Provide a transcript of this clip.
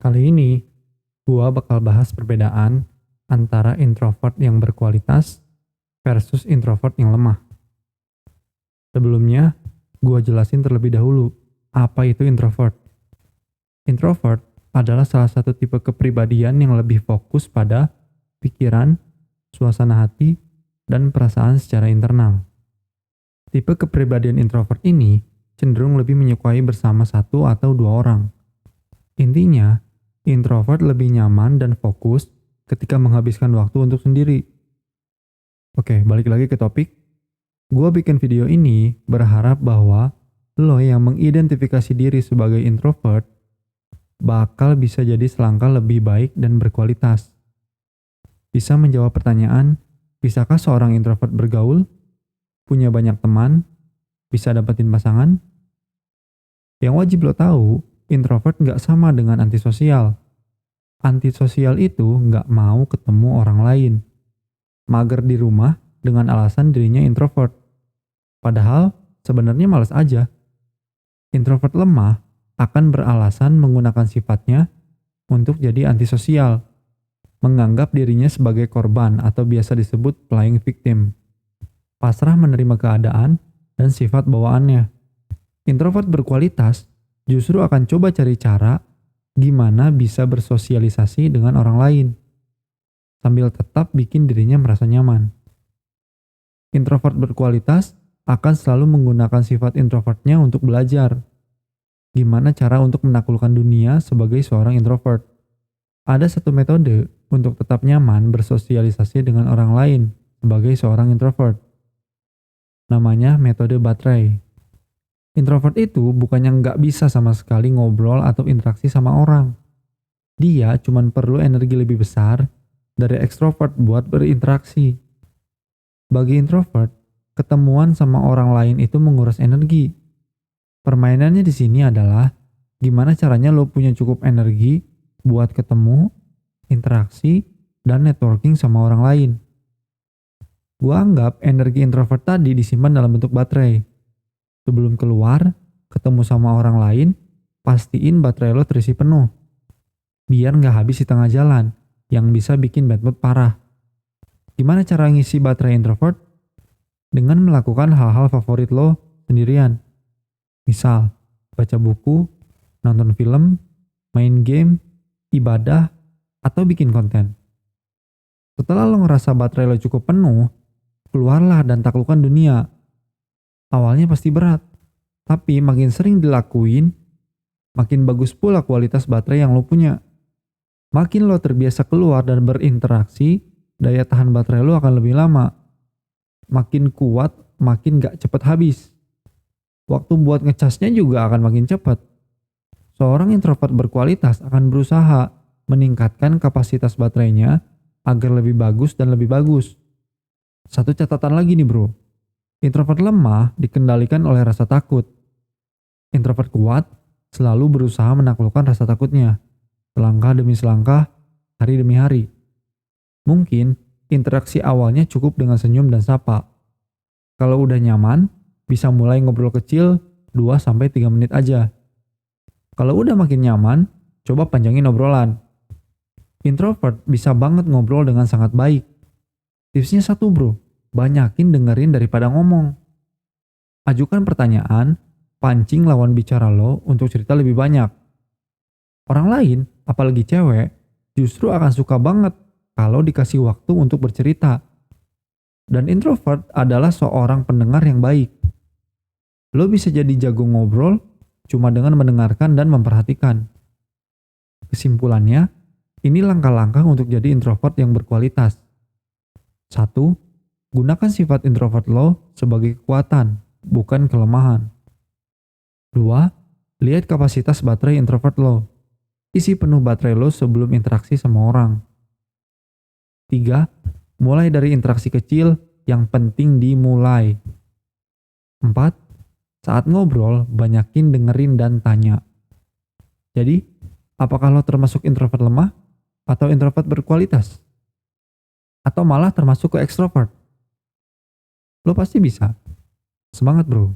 Kali ini, gua bakal bahas perbedaan antara introvert yang berkualitas versus introvert yang lemah. Sebelumnya, gua jelasin terlebih dahulu apa itu introvert. Introvert adalah salah satu tipe kepribadian yang lebih fokus pada pikiran, suasana hati, dan perasaan secara internal. Tipe kepribadian introvert ini cenderung lebih menyukai bersama satu atau dua orang. Intinya, introvert lebih nyaman dan fokus ketika menghabiskan waktu untuk sendiri. Oke, balik lagi ke topik. Gua bikin video ini berharap bahwa lo yang mengidentifikasi diri sebagai introvert bakal bisa jadi selangkah lebih baik dan berkualitas. Bisa menjawab pertanyaan, bisakah seorang introvert bergaul? Punya banyak teman? Bisa dapetin pasangan? Yang wajib lo tahu, introvert nggak sama dengan antisosial. Antisosial itu nggak mau ketemu orang lain. Mager di rumah dengan alasan dirinya introvert. Padahal sebenarnya malas aja. Introvert lemah akan beralasan menggunakan sifatnya untuk jadi antisosial. Menganggap dirinya sebagai korban atau biasa disebut playing victim. Pasrah menerima keadaan dan sifat bawaannya. Introvert berkualitas justru akan coba cari cara gimana bisa bersosialisasi dengan orang lain, sambil tetap bikin dirinya merasa nyaman. Introvert berkualitas akan selalu menggunakan sifat introvertnya untuk belajar. Gimana cara untuk menaklukkan dunia sebagai seorang introvert? Ada satu metode untuk tetap nyaman bersosialisasi dengan orang lain sebagai seorang introvert. Namanya metode baterai. Introvert itu bukannya nggak bisa sama sekali ngobrol atau interaksi sama orang. Dia cuma perlu energi lebih besar dari ekstrovert buat berinteraksi. Bagi introvert, ketemuan sama orang lain itu menguras energi. Permainannya di sini adalah gimana caranya lo punya cukup energi buat ketemu, interaksi, dan networking sama orang lain. Gua anggap energi introvert tadi disimpan dalam bentuk baterai. Sebelum keluar, ketemu sama orang lain, pastiin baterai lo terisi penuh. Biar nggak habis di tengah jalan, yang bisa bikin bad mood parah. Gimana cara ngisi baterai introvert? Dengan melakukan hal-hal favorit lo sendirian. Misal, baca buku, nonton film, main game, ibadah, atau bikin konten. Setelah lo ngerasa baterai lo cukup penuh, keluarlah dan taklukkan dunia. Awalnya pasti berat, tapi makin sering dilakuin, makin bagus pula kualitas baterai yang lo punya. Makin lo terbiasa keluar dan berinteraksi, daya tahan baterai lo akan lebih lama. Makin kuat, makin gak cepat habis. Waktu buat ngecasnya juga akan makin cepat. Seorang introvert berkualitas akan berusaha meningkatkan kapasitas baterainya agar lebih bagus dan lebih bagus. Satu catatan lagi nih bro. Introvert lemah dikendalikan oleh rasa takut. Introvert kuat selalu berusaha menaklukkan rasa takutnya. Selangkah demi selangkah, hari demi hari. Mungkin interaksi awalnya cukup dengan senyum dan sapa. Kalau udah nyaman, bisa mulai ngobrol kecil 2-3 menit aja. Kalau udah makin nyaman, coba panjangin obrolan. Introvert bisa banget ngobrol dengan sangat baik. Tipsnya satu bro, banyakin dengerin daripada ngomong. Ajukan pertanyaan, pancing lawan bicara lo untuk cerita lebih banyak. Orang lain, apalagi cewek, justru akan suka banget kalau dikasih waktu untuk bercerita. Dan introvert adalah seorang pendengar yang baik. Lo bisa jadi jago ngobrol cuma dengan mendengarkan dan memperhatikan. Kesimpulannya, ini langkah-langkah untuk jadi introvert yang berkualitas. 1. Gunakan sifat introvert lo sebagai kekuatan, bukan kelemahan. 2. Lihat kapasitas baterai introvert lo. Isi penuh baterai lo sebelum interaksi sama orang. 3. Mulai dari interaksi kecil yang penting dimulai. 4. Saat ngobrol, banyakin dengerin dan tanya. Jadi, apakah lo termasuk introvert lemah atau introvert berkualitas? Atau malah termasuk ke ekstrovert? Lo pasti bisa. Semangat bro.